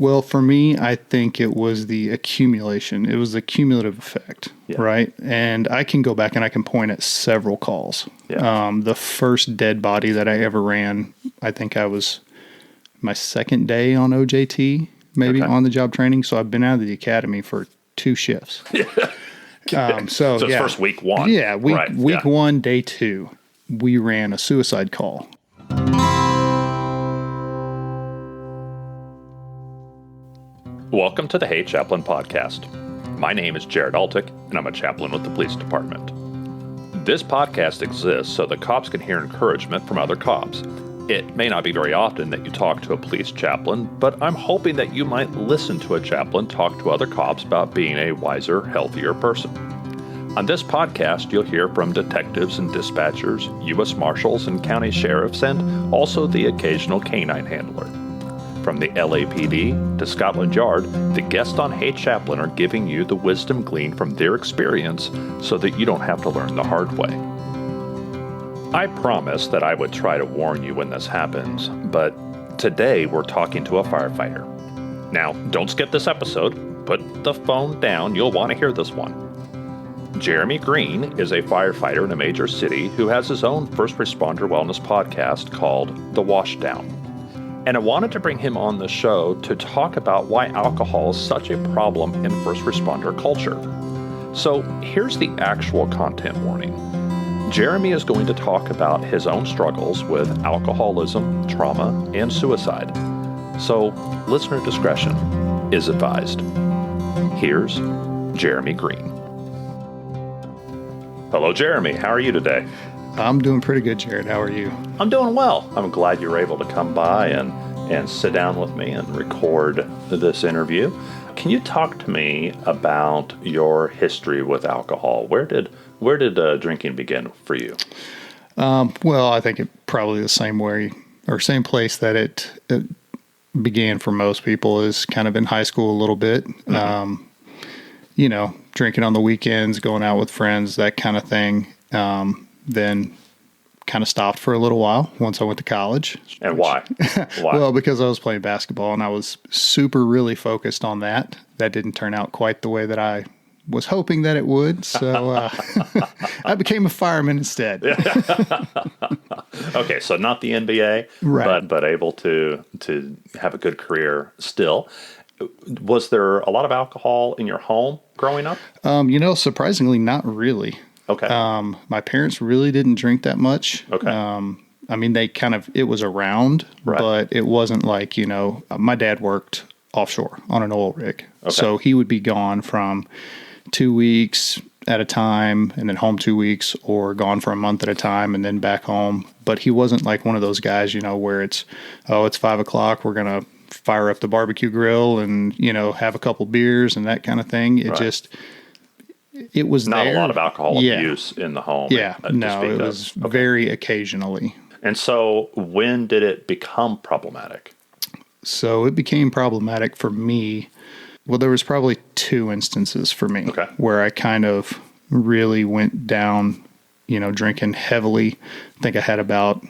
Well, for me, I think it was the accumulation. It was the cumulative effect, right? And I can go back and I can point at several calls. Yeah. The first dead body that I ever ran, I think I was my second day on OJT, maybe on the job training. So I've been out of the academy for 2 shifts. So it's first week 1. Yeah, week 1, day 2, we ran a suicide call. Welcome to the Hey Chaplain podcast. My name is Jared Altick, and I'm a chaplain with the police department. This podcast exists so that cops can hear encouragement from other cops. It may not be very often that you talk to a police chaplain, but I'm hoping that you might listen to a chaplain talk to other cops about being a wiser, healthier person. On this podcast, you'll hear from detectives and dispatchers, U.S. Marshals and county sheriffs, and also the occasional canine handler. From the LAPD to Scotland Yard, the guests on Hey Chaplain are giving you the wisdom gleaned from their experience so that you don't have to learn the hard way. I promised that I would try to warn you when this happens, but today we're talking to a firefighter. Now, don't skip this episode. Put the phone down. You'll want to hear this one. Jeremy Greene is a firefighter in a major city who has his own first responder wellness podcast called The Washdown. And I wanted to bring him on the show to talk about why alcohol is such a problem in first responder culture. So here's the actual content warning. Jeremy is going to talk about his own struggles with alcoholism, trauma, and suicide. So listener discretion is advised. Here's Jeremy Greene. Hello, Jeremy. How are you today? I'm doing pretty good, Jared. How are you? I'm doing well. I'm glad you were able to come by and sit down with me and record this interview. Can you talk to me about your history with alcohol? Where did drinking begin for you? Well, I think it probably the same way or same place that it began for most people is kind of in high school a little bit. Mm-hmm. Drinking on the weekends, going out with friends, that kind of thing. Then kind of stopped for a little while once I went to college. And why? Well, because I was playing basketball and I was really focused on that. That didn't turn out quite the way that I was hoping that it would. So I became a fireman instead. Okay, so not the NBA, right. but able to have a good career still. Was there a lot of alcohol in your home growing up? Surprisingly, not really. Okay. My parents really didn't drink that much. Okay. It was around, right. But it wasn't like, my dad worked offshore on an oil rig. Okay. So he would be gone from 2 weeks at a time and then home 2 weeks or gone for a month at a time and then back home. But he wasn't like one of those guys, where it's 5:00. We're going to fire up the barbecue grill and, have a couple beers and that kind of thing. It was not there. A lot of alcohol abuse in the home. Yeah, it was very occasionally. And so when did it become problematic? So it became problematic for me. Well, there was probably 2 instances for me where I kind of really went down, drinking heavily. I think I had about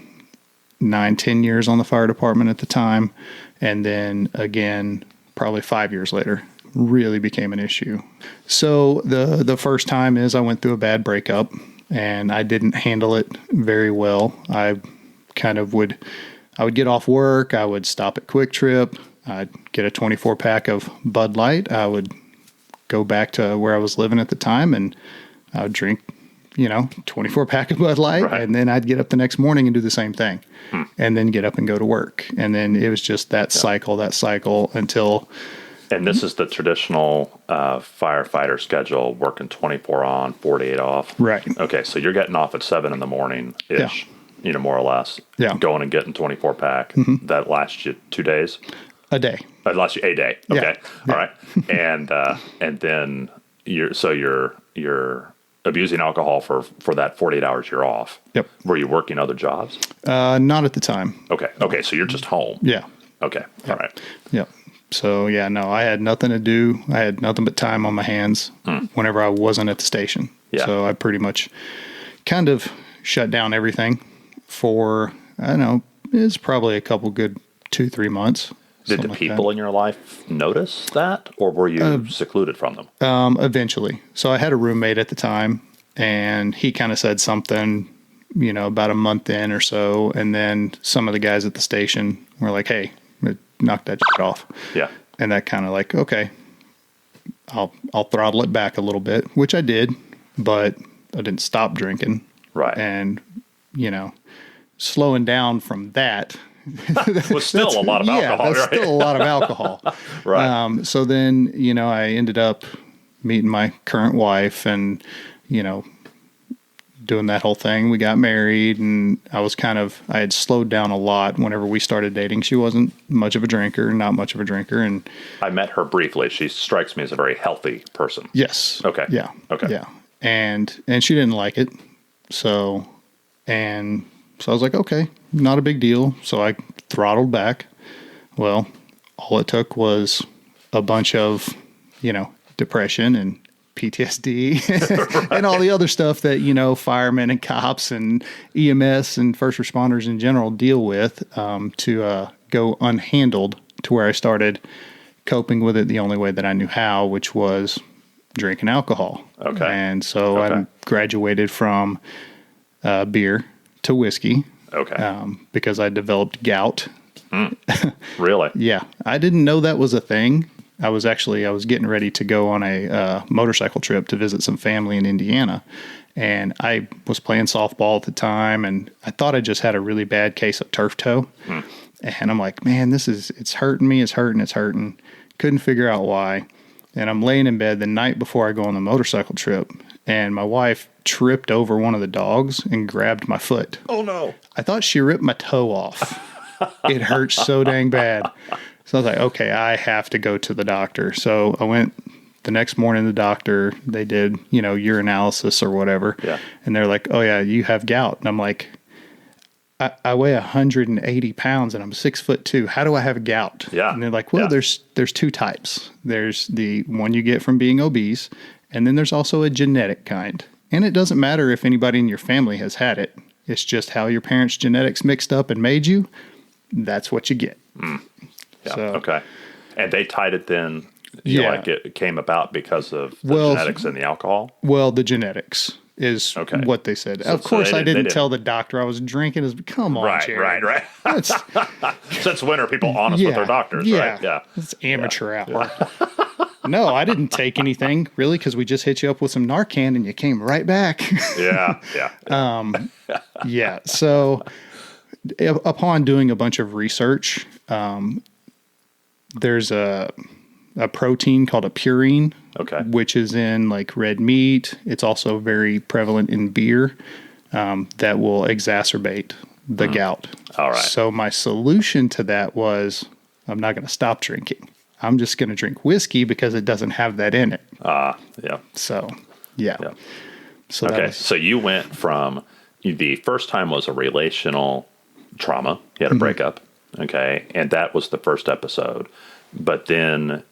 9-10 years on the fire department at the time. And then again, probably 5 years later, really became an issue. So the first time is I went through a bad breakup and I didn't handle it very well. I would get off work. I would stop at Quick Trip. I'd get a 24 pack of Bud Light. I would go back to where I was living at the time and I would drink, 24 pack of Bud Light. Right. And then I'd get up the next morning and do the same thing and then get up and go to work. And then it was just that cycle until... And this is the traditional firefighter schedule, working 24 on, 48 off. Right. Okay, so you're getting off at 7 in the morning-ish, more or less. Yeah. Going and getting 24 pack. Mm-hmm. That lasts you 2 days? A day. That lasts you a day. Okay. Yeah. All right. And then you're abusing alcohol for that 48 hours you're off. Yep. Were you working other jobs? Not at the time. Okay. So you're just home. Yeah. Okay. Yep. All right. Yep. So, I had nothing to do. I had nothing but time on my hands whenever I wasn't at the station. Yeah. So I pretty much kind of shut down everything for, it's probably a couple good 2-3 months. Did the people in your life notice that, or were you secluded from them? Eventually. So I had a roommate at the time, and he kind of said something, about a month in or so. And then some of the guys at the station were like, hey, knock that shit off. Yeah. And that kind of like, okay, I'll throttle it back a little bit, which I did, but I didn't stop drinking. Right. And, slowing down from that was still a lot of alcohol. Yeah, that's still a lot of alcohol. Right. So then, I ended up meeting my current wife and, doing that whole thing. We got married, and I had slowed down a lot whenever we started dating. She wasn't much of a drinker, not much of a drinker. And I met her briefly. She strikes me as a very healthy person. Yes. Okay. Yeah. Okay. Yeah. And she didn't like it. So I was like, okay, not a big deal. So I throttled back. Well, all it took was a bunch of, depression and PTSD and all the other stuff that, firemen and cops and EMS and first responders in general deal with, to go unhandled, to where I started coping with it the only way that I knew how, which was drinking alcohol. Okay. And so I graduated from beer to whiskey. Okay. Because I developed gout. Really? Yeah. I didn't know that was a thing. I was getting ready to go on a motorcycle trip to visit some family in Indiana. And I was playing softball at the time, and I thought I just had a really bad case of turf toe. And I'm like, man, it's hurting me. It's hurting. Couldn't figure out why. And I'm laying in bed the night before I go on the motorcycle trip, and my wife tripped over one of the dogs and grabbed my foot. Oh, no. I thought she ripped my toe off. It hurt so dang bad. So I was like, okay, I have to go to the doctor. So I went the next morning to the doctor. They did, urinalysis or whatever. Yeah. And they're like, oh, yeah, you have gout. And I'm like, I weigh 180 pounds and I'm 6'2". How do I have gout? Yeah. And they're like, well, there's two types. There's the one you get from being obese, and then there's also a genetic kind. And it doesn't matter if anybody in your family has had it. It's just how your parents' genetics mixed up and made you. That's what you get. Yeah. So, okay. And they tied it then. It came about because of the genetics and the alcohol? Well, the genetics is what they said. Of course, I didn't tell the doctor I was drinking. Come on, Jared. Right. Since when are people honest with their doctors, right? Yeah. It's amateur hour. No, I didn't take anything, really, because we just hit you up with some Narcan and you came right back. Yeah. Yeah. So upon doing a bunch of research, there's a protein called a purine, which is in like red meat. It's also very prevalent in beer, that will exacerbate the gout. All right. So my solution to that was, I'm not going to stop drinking. I'm just going to drink whiskey because it doesn't have that in it. Yeah. So, yeah. So okay. So you went from, the first time was a relational trauma. You had a breakup. Okay. And that was the first episode. But then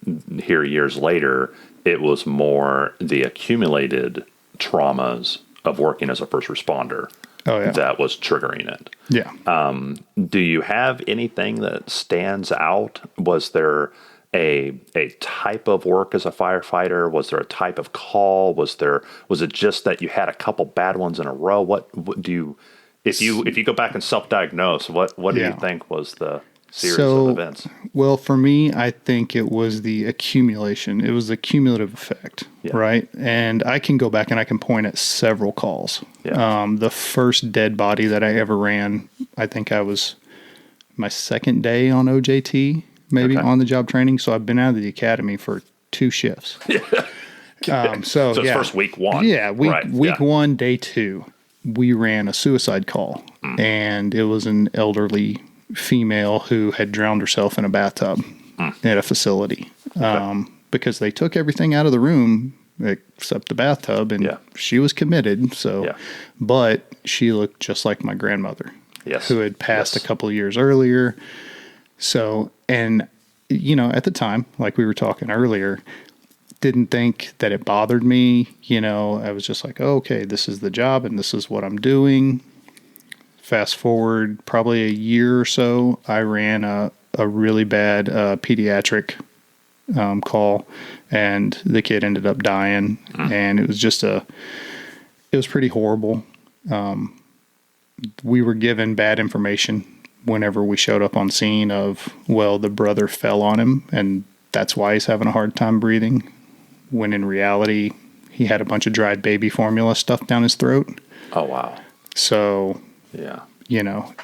here years later, it was more the accumulated traumas of working as a first responder that was triggering it. Yeah. Do you have anything that stands out? Was there a type of work as a firefighter? Was there a type of call? Was it just that you had a couple bad ones in a row? What do you, if you go back and self-diagnose, what do you think was the series of events? Well, for me, I think it was the accumulation. It was the cumulative effect, right? And I can go back and I can point at several calls. Yeah. The first dead body that I ever ran, I think I was my second day on OJT, maybe on the job training. So I've been out of the academy for 2 shifts. So it's first week 1. Yeah. Week 1, day 2, we ran a suicide call, and it was an elderly female who had drowned herself in a bathtub at a facility, because they took everything out of the room except the bathtub, and she was committed. So, but she looked just like my grandmother, who had passed a couple of years earlier. So, and at the time, like we were talking earlier, didn't think that it bothered me. I was just like, oh, okay, this is the job and this is what I'm doing. Fast forward probably a year or so, I ran a a really bad pediatric call, and the kid ended up dying. And it was just it was pretty horrible. We were given bad information whenever we showed up on scene of, well, the brother fell on him and that's why he's having a hard time breathing, when in reality he had a bunch of dried baby formula stuffed down his throat. Oh, wow. So, yeah,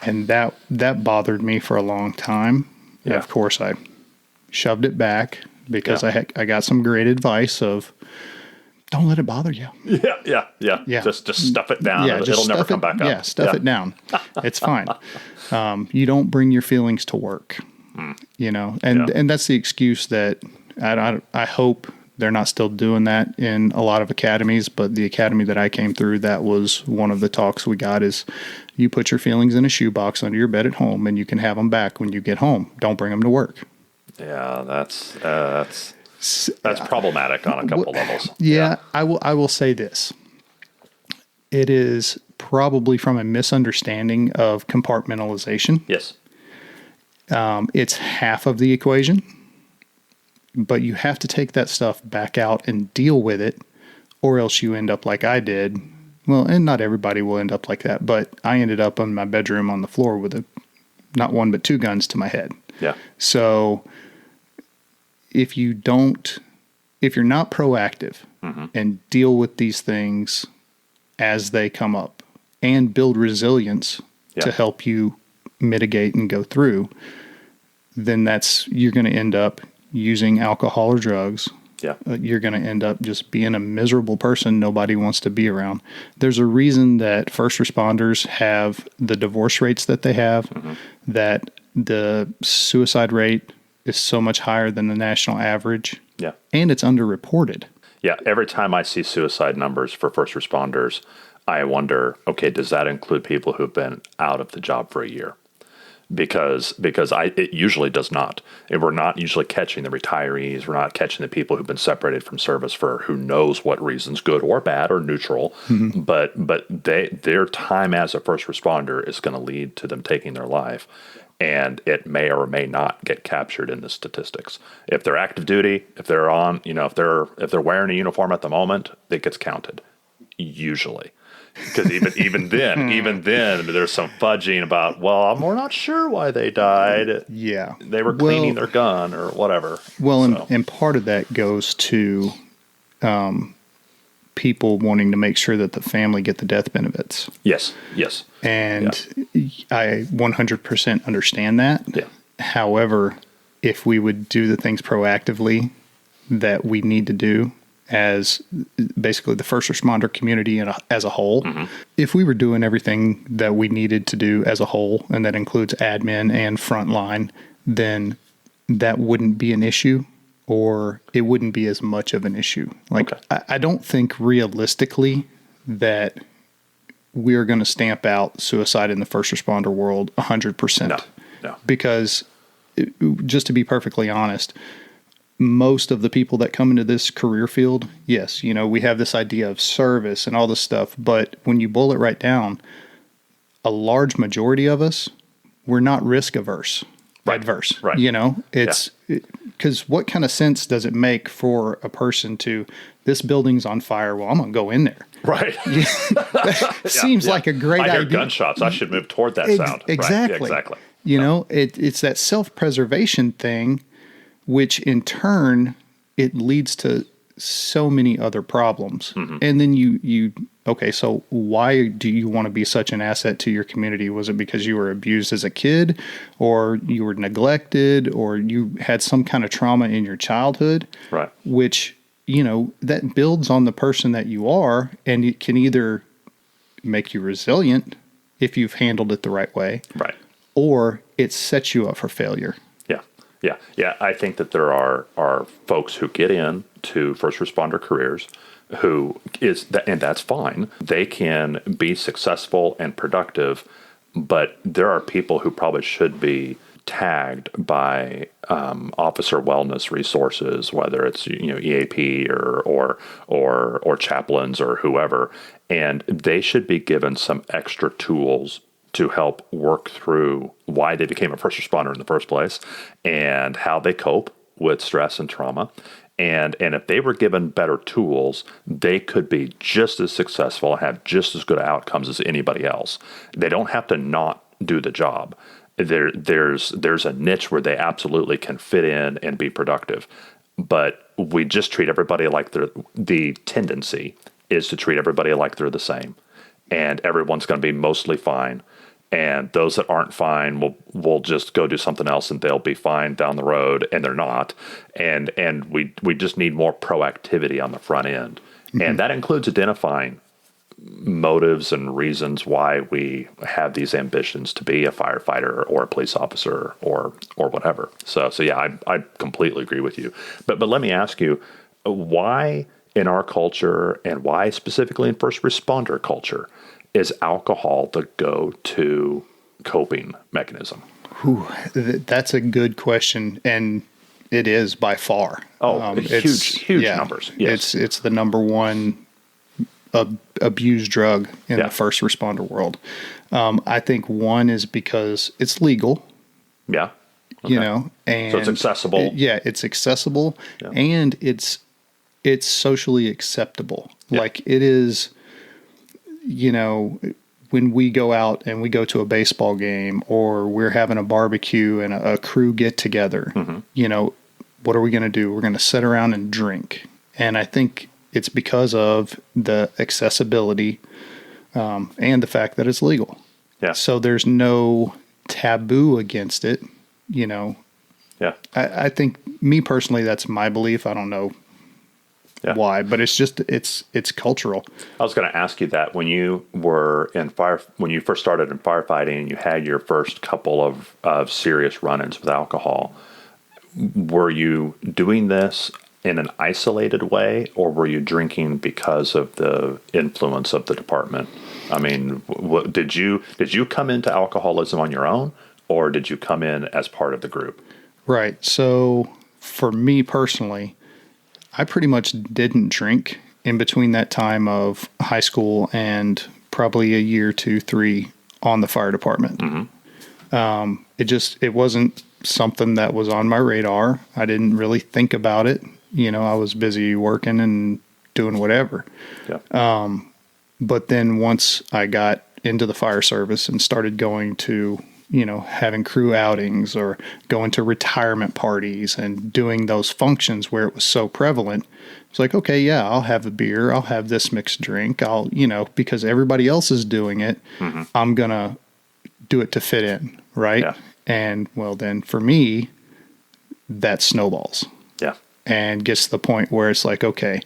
and that bothered me for a long time. Yeah. And of course I shoved it back because I got some great advice of, don't let it bother you. Yeah. Just stuff it down. Yeah, it'll never come back up. Yeah, stuff it down. It's fine. You don't bring your feelings to work, and that's the excuse that I hope they're not still doing that in a lot of academies, but the academy that I came through, that was one of the talks we got is, you put your feelings in a shoebox under your bed at home and you can have them back when you get home. Don't bring them to work. Yeah, that's problematic on a couple levels. Yeah, I will say this. It is probably from a misunderstanding of compartmentalization. Yes. It's half of the equation, but you have to take that stuff back out and deal with it, or else you end up like I did. Well, and not everybody will end up like that, but I ended up in my bedroom on the floor with not one but two guns to my head. Yeah. So if you're not proactive and deal with these things as they come up and build resilience to help you mitigate and go through, then you're going to end up using alcohol or drugs. Yeah. You're going to end up just being a miserable person nobody wants to be around. There's a reason that first responders have the divorce rates that they have, that the suicide rate is so much higher than the national average. Yeah. And it's underreported. Yeah. Every time I see suicide numbers for first responders, I wonder, okay, does that include people who've been out of the job for a year? Because it usually does not. And we're not usually catching the retirees. We're not catching the people who've been separated from service for who knows what reasons, good or bad or neutral. But their time as a first responder is going to lead to them taking their life. And it may or may not get captured in the statistics. If they're active duty, if they're on, if they're wearing a uniform at the moment, it gets counted, usually. Because even then, there's some fudging about, well, we're not sure why they died. Yeah. They were cleaning their gun or whatever. Well, and part of that goes to people wanting to make sure that the family get the death benefits. Yes. And I 100% understand that. Yeah. However, if we would do the things proactively that we need to do as basically the first responder community as a whole, if we were doing everything that we needed to do as a whole, and that includes admin and frontline, then that wouldn't be an issue, or it wouldn't be as much of an issue. Like, I don't think realistically that we are going to stamp out suicide in the first responder world 100%. No. Because just to be perfectly honest, most of the people that come into this career field, yes, we have this idea of service and all this stuff, but when you boil it right down, a large majority of us, we're not risk adverse. Right. It's because what kind of sense does it make for a person to, this building's on fire, well, I'm going to go in there. Right. Seems like a great idea. I hear gunshots. I should move toward that sound. Exactly. Right. Yeah, exactly. It's that self-preservation thing, which in turn, it leads to so many other problems. And then so why do you want to be such an asset to your community? Was it because you were abused as a kid, or you were neglected, or you had some kind of trauma in your childhood? Right. Which, that builds on the person that you are, and it can either make you resilient if you've handled it the right way. Right. Or it sets you up for failure. Yeah. I think that there are folks who get into first responder careers and that's fine. They can be successful and productive, but there are people who probably should be tagged by officer wellness resources, whether it's EAP or chaplains or whoever, and they should be given some extra tools to help work through why they became a first responder in the first place and how they cope with stress and trauma. And if they were given better tools, they could be just as successful and have just as good outcomes as anybody else. They don't have to not do the job. There's a niche where they absolutely can fit in and be productive. But we just treat everybody like the tendency is to treat everybody like they're the same. And everyone's going to be mostly fine. And those that aren't fine will just go do something else and they'll be fine down the road, and they're not. And we just need more proactivity on the front end. Mm-hmm. And that includes identifying motives and reasons why we have these ambitions to be a firefighter or a police officer or whatever. So yeah, I completely agree with you. But let me ask you, why in our culture, and why specifically in first responder culture, is alcohol the go-to coping mechanism? That's a good question, and it is by far. Huge numbers. Yes. It's the number one abused drug in the first responder world. I think one is because it's legal. Yeah. Okay. And so it's accessible. It's accessible, and it's socially acceptable. Yeah. Like it is. When we go out and we go to a baseball game or we're having a barbecue and a crew get together, mm-hmm. What are we going to do? We're going to sit around and drink. And I think it's because of the accessibility and the fact that it's legal. Yeah. So there's no taboo against it, Yeah. I think, me personally, that's my belief. I don't know why, but it's just it's cultural. I was going to ask you that when you were when you first started in firefighting and you had your first couple of serious run-ins with alcohol, were you doing this in an isolated way, or were you drinking because of the influence of the department? I mean, did you come into alcoholism on your own, or did you come in as part of the group? Right. So for me personally, I pretty much didn't drink in between that time of high school and probably a year, 2, 3 on the fire department. Mm-hmm. It wasn't something that was on my radar. I didn't really think about it. I was busy working and doing whatever. Yeah. But then once I got into the fire service and started going to, having crew outings or going to retirement parties and doing those functions where it was so prevalent, it's like, okay, yeah, I'll have a beer. I'll have this mixed drink. I'll, because everybody else is doing it, mm-hmm. I'm going to do it to fit in. Right. Yeah. And well, then for me, that snowballs. Yeah. And gets to the point where it's like, okay,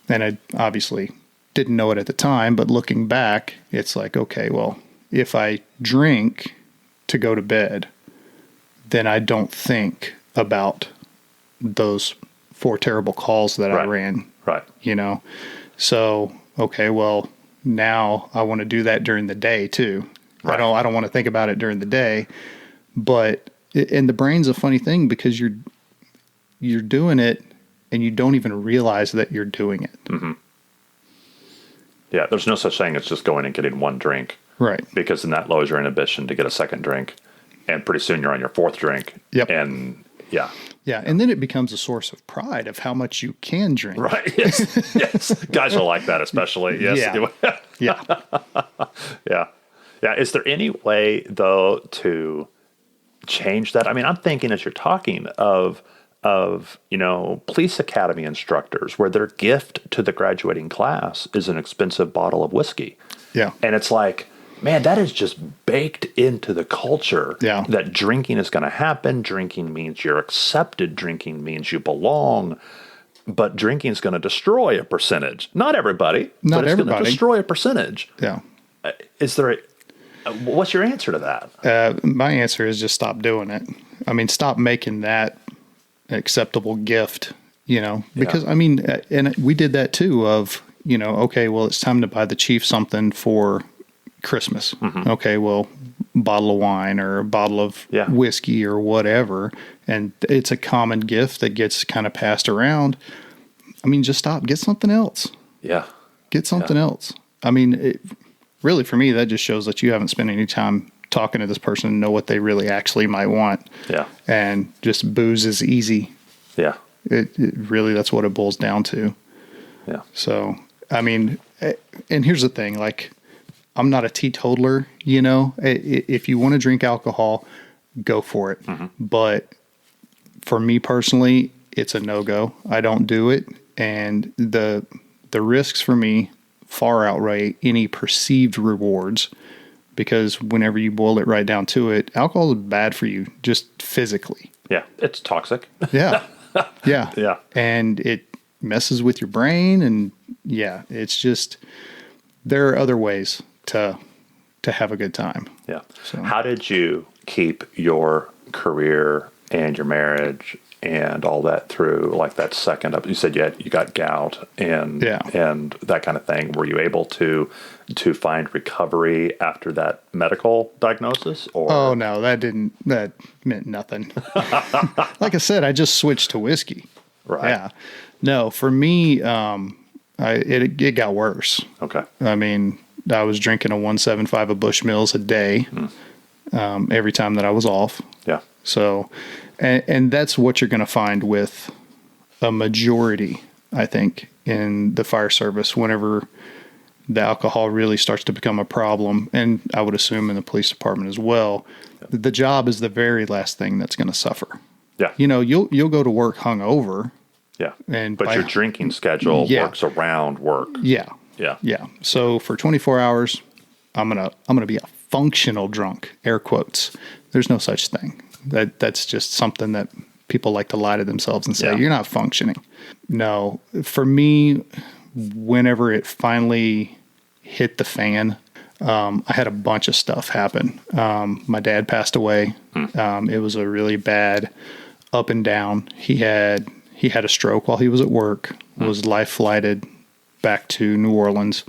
and I obviously didn't know it at the time, but looking back, it's like, okay, well, if I drink to go to bed, then I don't think about those 4 terrible calls that I ran. Right. So, okay, well, now I want to do that during the day too. Right. I don't want to think about it during the day, but and the brain's a funny thing because you're doing it and you don't even realize that you're doing it. Mm-hmm. Yeah, there's no such thing as just going and getting one drink. Right. Because then that lowers your inhibition to get a second drink. And pretty soon you're on your 4th drink. Yep. And yeah. Yeah, and then it becomes a source of pride of how much you can drink. Right. Yes. Yes. Guys will like that especially. Yes. Yeah. Yeah. Yeah. Yeah. Is there any way, though, to change that? I mean, I'm thinking as you're talking of police academy instructors where their gift to the graduating class is an expensive bottle of whiskey. Yeah. And it's like, man, that is just baked into the culture that drinking is going to happen. Drinking means you're accepted. Drinking means you belong. But drinking is going to destroy a percentage. Not everybody. But it's going to destroy a percentage. Yeah. What's your answer to that? My answer is just stop doing it. I mean, stop making that acceptable gift, because I mean, and we did that too of, okay, well, it's time to buy the chief something for Christmas. Mm-hmm. Okay, well, bottle of wine or a bottle of whiskey or whatever. And it's a common gift that gets kind of passed around. I mean, just stop, get something else. Yeah. Get something else. I mean, really for me, that just shows that you haven't spent any time talking to this person and know what they really actually might want. Yeah. And just booze is easy. Yeah. It really, that's what it boils down to. Yeah. So, I mean, and here's the thing, like, I'm not a teetotaler, you know. If you want to drink alcohol, go for it. Mm-hmm. But for me personally, it's a no-go. I don't do it. And the risks for me far outweigh any perceived rewards, because whenever you boil it right down to it, alcohol is bad for you just physically. Yeah. It's toxic. Yeah. Yeah. Yeah. And it messes with your brain. And yeah, it's just, there are other ways to have a good time. Yeah. So. How did you keep your career and your marriage and all that through, like, that second up? You said you got gout and that kind of thing. Were you able to find recovery after that medical diagnosis? Or Oh no, that meant nothing. Like I said, I just switched to whiskey. Right. Yeah. No, for me, it got worse. Okay. I mean, I was drinking a 175 of Bushmills a day every time that I was off. Yeah. So, and that's what you're going to find with a majority, I think, in the fire service whenever the alcohol really starts to become a problem. And I would assume in the police department as well, the job is the very last thing that's going to suffer. Yeah. You know, you'll go to work hungover. Yeah. But your drinking schedule works around work. Yeah. Yeah. Yeah. So for 24 hours, I'm going to be a functional drunk, air quotes. There's no such thing. That's just something that people like to lie to themselves and say, you're not functioning. No, for me, whenever it finally hit the fan, I had a bunch of stuff happen. My dad passed away. It was a really bad up and down. He had a stroke while he was at work, was life flighted back to New Orleans.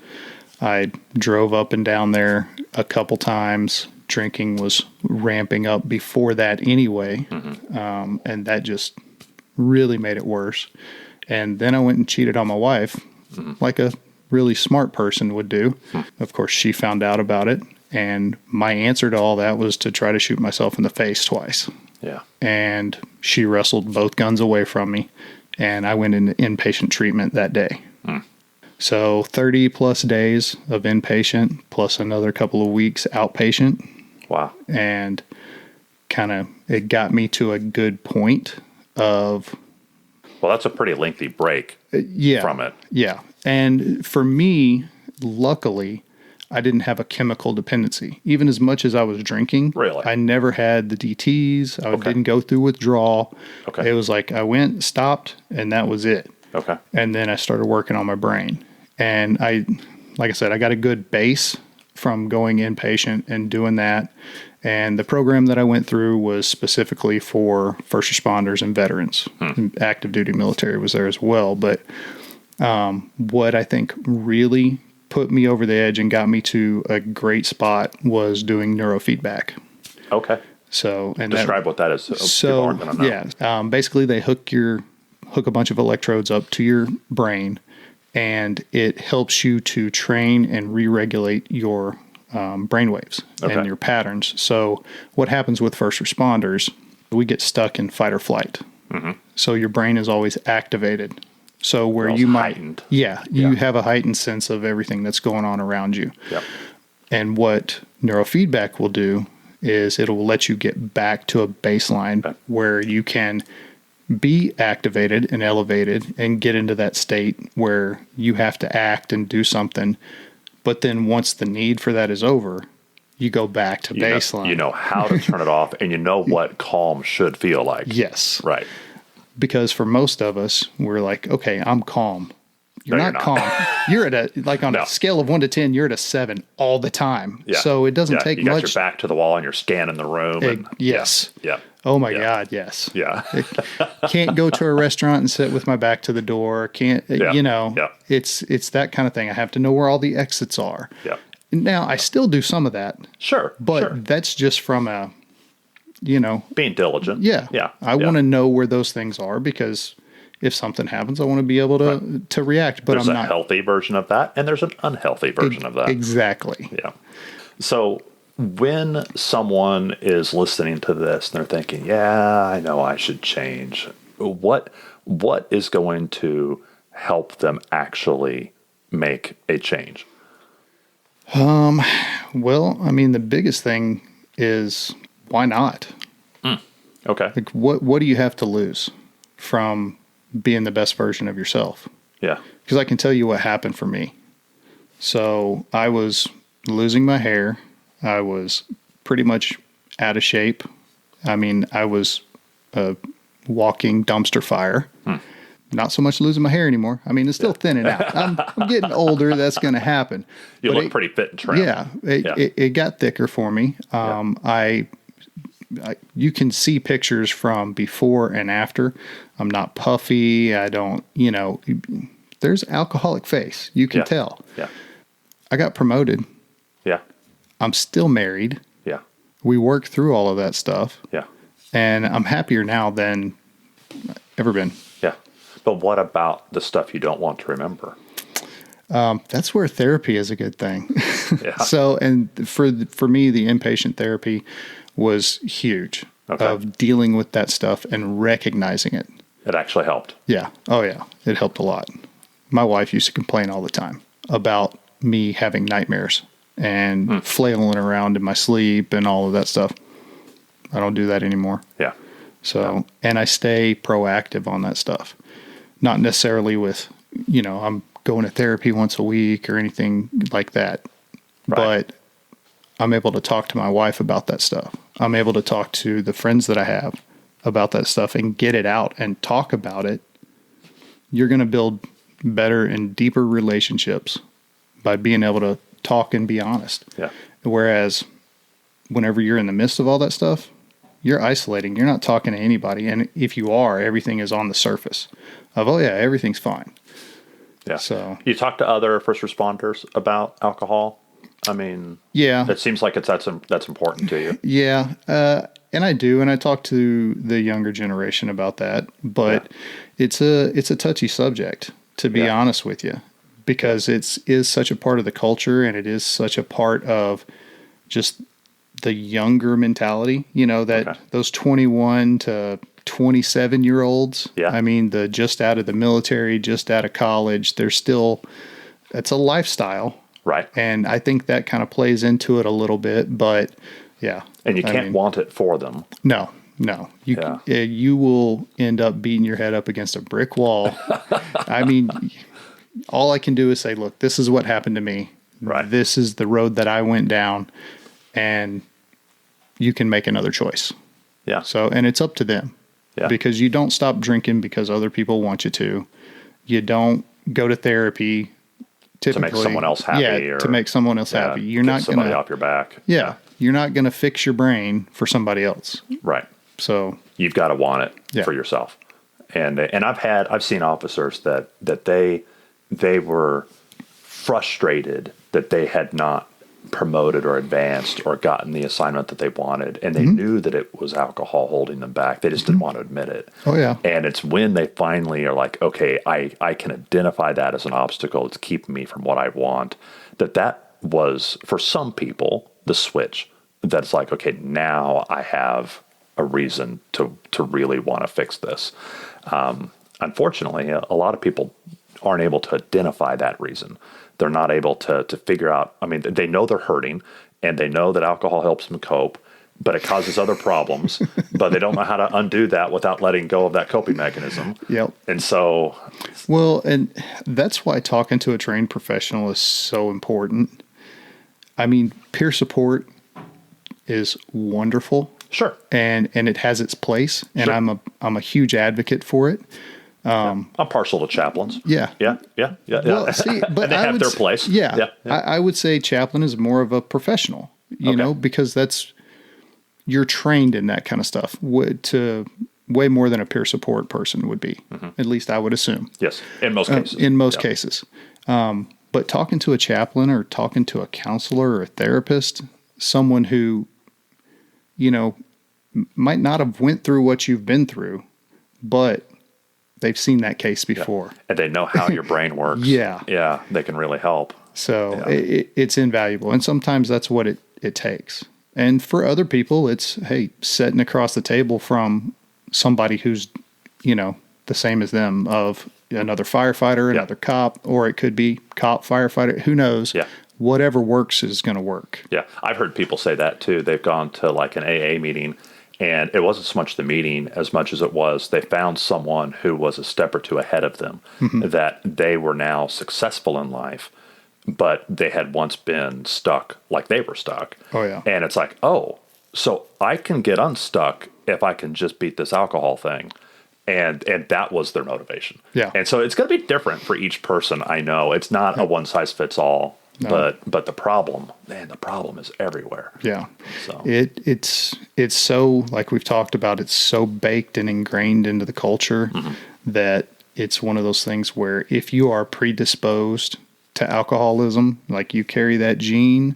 I drove up and down there a couple times. Drinking was ramping up before that anyway. And that just really made it worse. And then I went and cheated on my wife like a really smart person would do. Of course, she found out about it. And my answer to all that was to try to shoot myself in the face twice. Yeah. And she wrestled both guns away from me. And I went into inpatient treatment that day. So 30 plus days of inpatient plus another couple of weeks outpatient. Wow. And it got me to a good point of... Well, that's a pretty lengthy break from it. Yeah. And for me, luckily, I didn't have a chemical dependency. Even as much as I was drinking, really? I never had the DTs. I didn't go through withdrawal. Okay. It was like I went, stopped, and that was it. Okay. And then I started working on my brain. And like I said, I got a good base from going inpatient and doing that. And the program that I went through was specifically for first responders and veterans. Active duty military was there as well. But what I think really put me over the edge and got me to a great spot was doing neurofeedback. Okay. So, and describe what that is. So, people aren't gonna know. Basically they hook a bunch of electrodes up to your brain, and it helps you to train and re-regulate your brain waves and your patterns. So what happens with first responders, we get stuck in fight or flight. So your brain is always activated. So where you might, heightened. You have a heightened sense of everything that's going on around you. Yep. And what neurofeedback will do is it will let you get back to a baseline where you can be activated and elevated and get into that state where you have to act and do something. But then once the need for that is over, you go back to baseline. You know how to turn it off, and you know what calm should feel like. Yes. Right. Because for most of us, we're like, okay, I'm calm. You're not calm. You're at a scale of 1 to 10, you're at a 7 all the time. Yeah. So it doesn't take much. You got your back to the wall and you're scanning the room. Yes. Yeah. Oh my God. Yes. Yeah. Can't go to a restaurant and sit with my back to the door. Can't, it's that kind of thing. I have to know where all the exits are. Yeah. Now I still do some of that. Sure. But that's just from being diligent. Yeah. Yeah. I want to know where those things are, because if something happens, I want to be able to react, but there's I'm not. There's a healthy version of that, and there's an unhealthy version of that. Exactly. Yeah. So when someone is listening to this and they're thinking, yeah, I know I should change, what is going to help them actually make a change? Well, I mean, the biggest thing is why not? Okay. Like, what do you have to lose from being the best version of yourself? Yeah. Because I can tell you what happened for me. So I was losing my hair. I was pretty much out of shape. I mean, I was a walking dumpster fire. Not so much losing my hair anymore. I mean, it's still thinning out. I'm getting older. That's going to happen. You look pretty fit and trim. Yeah. It got thicker for me. You can see pictures from before and after. I'm not puffy. I don't, there's alcoholic face. You can tell. Yeah. I got promoted. Yeah. I'm still married. Yeah. We worked through all of that stuff. Yeah. And I'm happier now than ever been. Yeah. But what about the stuff you don't want to remember? That's where therapy is a good thing. Yeah. So, and for me, the inpatient therapy was huge of dealing with that stuff and recognizing it. It actually helped. Yeah. Oh, yeah. It helped a lot. My wife used to complain all the time about me having nightmares and flailing around in my sleep and all of that stuff. I don't do that anymore. Yeah. So, and I stay proactive on that stuff. Not necessarily with, I'm going to therapy once a week or anything like that. Right. But I'm able to talk to my wife about that stuff. I'm able to talk to the friends that I have about that stuff and get it out and talk about it. You're going to build better and deeper relationships by being able to talk and be honest. Yeah. Whereas whenever you're in the midst of all that stuff, you're isolating. You're not talking to anybody. And if you are, everything is on the surface of, oh, yeah, everything's fine. Yeah. So you talk to other first responders about alcohol? I mean, yeah, it seems like that's important to you. Yeah. And I do. And I talk to the younger generation about that, but it's a touchy subject, to be honest with you, because it is such a part of the culture and it is such a part of just the younger mentality, that those 21 to 27-year-olds, I mean, the just out of the military, just out of college, it's a lifestyle. Right. And I think that kind of plays into it a little bit, but yeah. And you can't want it for them. No. You will end up beating your head up against a brick wall. I mean, all I can do is say, look, this is what happened to me. Right. This is the road that I went down, and you can make another choice. Yeah. So, and it's up to them. Yeah. Because you don't stop drinking because other people want you to. You don't go to therapy typically to make someone else happy. Yeah, to make someone else happy. You're not somebody off your back. Yeah. You're not going to fix your brain for somebody else. Right. So you've got to want it for yourself. And I've seen officers that they were frustrated that they had not promoted or advanced or gotten the assignment that they wanted, and they knew that it was alcohol holding them back. They just didn't want to admit it. Oh yeah. And it's when they finally are like, okay, I can identify that as an obstacle. It's keeping me from what I want. That was, for some people, the switch. That's like, okay, now I have a reason to really want to fix this. Unfortunately, a lot of people aren't able to identify that reason. They're not able to figure out. I mean, they know they're hurting, and they know that alcohol helps them cope, but it causes other problems. But they don't know how to undo that without letting go of that coping mechanism. Yep. And so, well, and that's why talking to a trained professional is so important. I mean, peer support is wonderful. Sure. And it has its place, and sure. I'm a huge advocate for it. I'm partial to chaplains. Yeah. Well, see, but and they have their place. Yeah. I would say chaplain is more of a professional, you know, because you're trained in that kind of stuff to way more than a peer support person would be. At least I would assume. Yes. In most cases. Cases. But talking to a chaplain or talking to a counselor or a therapist, someone who, might not have went through what you've been through, but They've seen that case before. Yeah. And they know how your brain works. Yeah. Yeah, they can really help. So it's invaluable. And sometimes that's what it takes. And for other people, it's, hey, sitting across the table from somebody who's, the same as them, of another firefighter, another cop, or it could be cop, firefighter, who knows? Yeah. Whatever works is going to work. Yeah. I've heard people say that too. They've gone to like an AA meeting, and it wasn't so much the meeting as much as it was they found someone who was a step or two ahead of them, that they were now successful in life, but they had once been stuck like they were stuck. Oh, yeah. And it's like, so I can get unstuck if I can just beat this alcohol thing. And that was their motivation. Yeah. And so it's going to be different for each person. I know it's not a one size fits all, but the problem is everywhere. Yeah. So it's so, like we've talked about, it's so baked and ingrained into the culture that it's one of those things where if you are predisposed to alcoholism, like you carry that gene,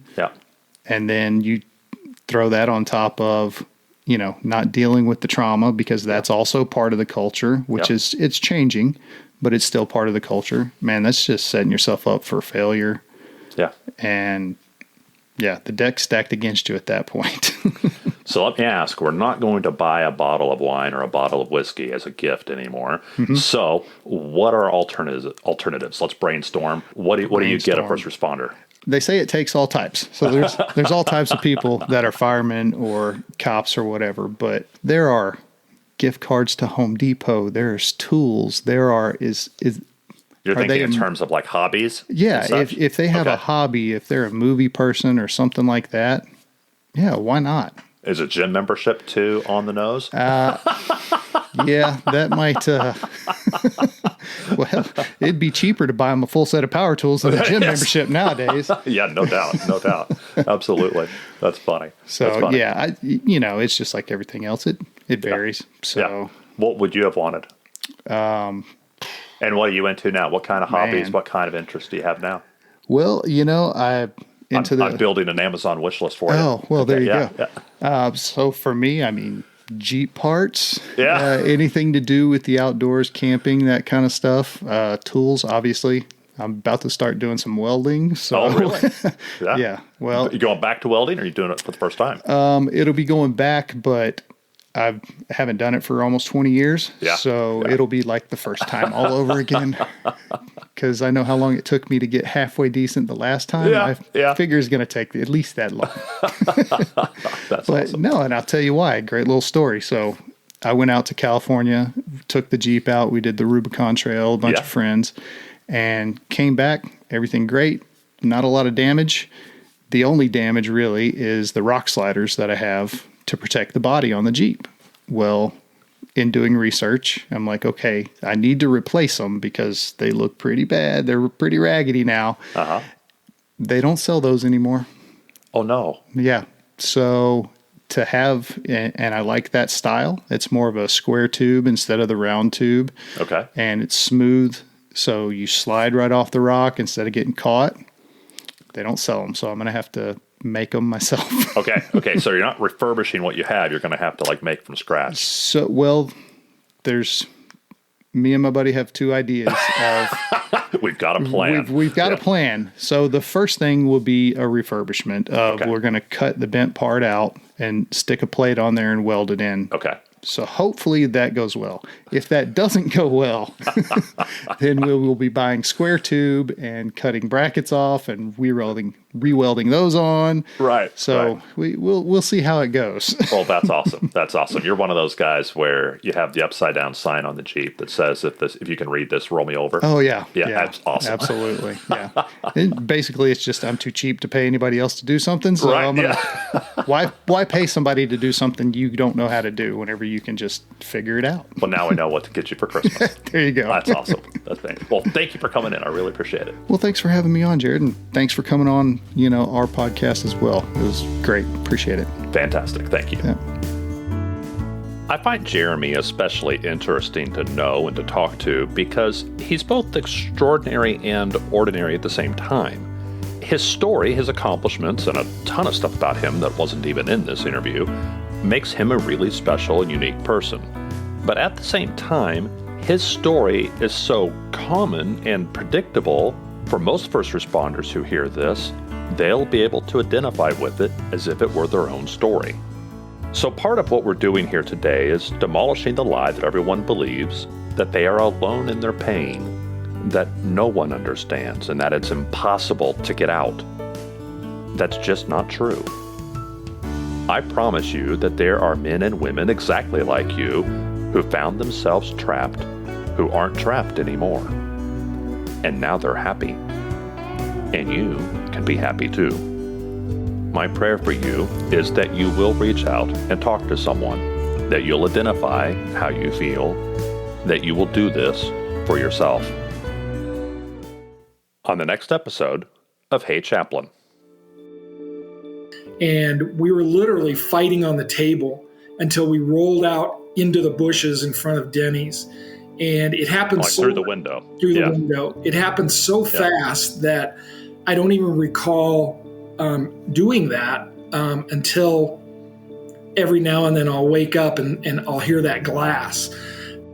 and then you throw that on top of, not dealing with the trauma, because that's also part of the culture, which it's changing, but it's still part of the culture. Man, that's just setting yourself up for failure. Yeah. And the deck's stacked against you at that point. So let me ask, we're not going to buy a bottle of wine or a bottle of whiskey as a gift anymore. So what are alternatives? Let's brainstorm. What do you get a first responder? They say it takes all types. So there's all types of people that are firemen or cops or whatever, but there are gift cards to Home Depot. There's tools. There are You're thinking in terms of like hobbies? Yeah, if they have a hobby, if they're a movie person or something like that, why not? Is a gym membership too on the nose? Yeah, that might. Well, it'd be cheaper to buy them a full set of power tools than a gym membership nowadays. Yeah, no doubt. Absolutely. That's funny. So, it's just like everything else. It varies. So, what would you have wanted? And what are you into now? What kind of hobbies, what kind of interests do you have now? Well, I'm building an Amazon wish list for you. Oh, well, there you go. Yeah. So for me, Jeep parts, anything to do with the outdoors, camping, that kind of stuff. Tools, obviously. I'm about to start doing some welding. So. Oh, really? Yeah. Well, you going back to welding, or are you doing it for the first time? It'll be going back, but I haven't done it for almost 20 years. Yeah. So it'll be like the first time all over again. Because I know how long it took me to get halfway decent the last time. I figure it's going to take at least that long. That's awesome. No, and I'll tell you why. Great little story. So I went out to California, took the Jeep out. We did the Rubicon Trail, a bunch of friends, and came back. Everything great. Not a lot of damage. The only damage really is the rock sliders that I have to protect the body on the Jeep. Well, in doing research, I'm like, okay, I need to replace them because they look pretty bad. They're pretty raggedy now. They don't sell those anymore. Oh, no. Yeah. So to have, and I like that style. It's more of a square tube instead of the round tube. Okay. And it's smooth. So you slide right off the rock instead of getting caught. They don't sell them. So I'm going to have to make them myself. Okay. So you're not refurbishing what you have. You're going to have to make from scratch. So, well, there's me and my buddy have two ideas of. We've got a plan. We've got a plan. So the first thing will be a refurbishment of we're going to cut the bent part out and stick a plate on there and weld it in. Okay. So hopefully that goes well. If that doesn't go well, then we'll be buying square tube and cutting brackets off and re-welding those on. Right. So we'll see how it goes. Well, that's awesome. That's awesome. You're one of those guys where you have the upside down sign on the Jeep that says, if you can read this, roll me over. Oh yeah. Yeah. That's awesome. Absolutely. Yeah. And basically it's just, I'm too cheap to pay anybody else to do something. So I'm gonna, why pay somebody to do something you don't know how to do whenever you can just figure it out? Well, now we know what to get you for Christmas. There you go. That's awesome. Well, thank you for coming in. I really appreciate it. Well, thanks for having me on, Jared, and thanks for coming on, our podcast as well. It was great. Appreciate it. Fantastic. Thank you. Yeah. I find Jeremy especially interesting to know and to talk to because he's both extraordinary and ordinary at the same time. His story, his accomplishments, and a ton of stuff about him that wasn't even in this interview makes him a really special and unique person. But at the same time, his story is so common and predictable for most first responders who hear this, they'll be able to identify with it as if it were their own story. So part of what we're doing here today is demolishing the lie that everyone believes that they are alone in their pain, that no one understands, and that it's impossible to get out. That's just not true. I promise you that there are men and women exactly like you who found themselves trapped, who aren't trapped anymore. And now they're happy. And you can be happy too. My prayer for you is that you will reach out and talk to someone, that you'll identify how you feel, that you will do this for yourself. On the next episode of Hey Chaplain. And we were literally fighting on the table until we rolled out into the bushes in front of Denny's. And it happened through the window. Through the window. It happened so fast that I don't even recall doing that until every now and then I'll wake up and I'll hear that glass.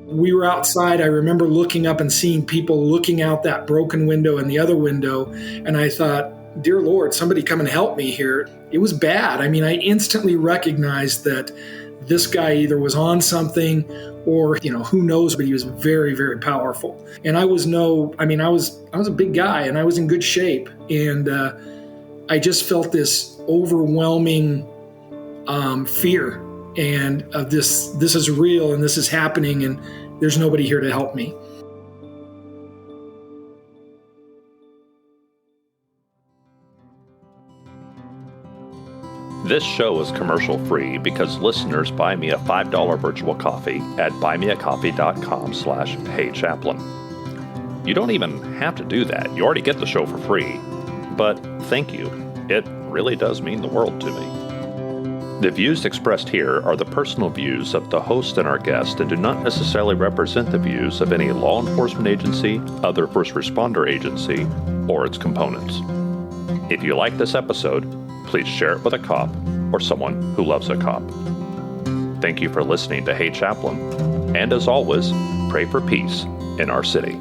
We were outside. I remember looking up and seeing people looking out that broken window and the other window. And I thought, dear Lord, somebody come and help me here. It was bad. I mean, I instantly recognized that this guy either was on something or, who knows, but he was very, very powerful. And I was a big guy and I was in good shape. And I just felt this overwhelming fear and of this is real and this is happening and there's nobody here to help me. This show is commercial-free because listeners buy me a $5 virtual coffee at buymeacoffee.com/HeyChaplain. You don't even have to do that. You already get the show for free. But thank you. It really does mean the world to me. The views expressed here are the personal views of the host and our guest and do not necessarily represent the views of any law enforcement agency, other first responder agency, or its components. If you like this episode, please share it with a cop or someone who loves a cop. Thank you for listening to Hey Chaplain, and as always, pray for peace in our city.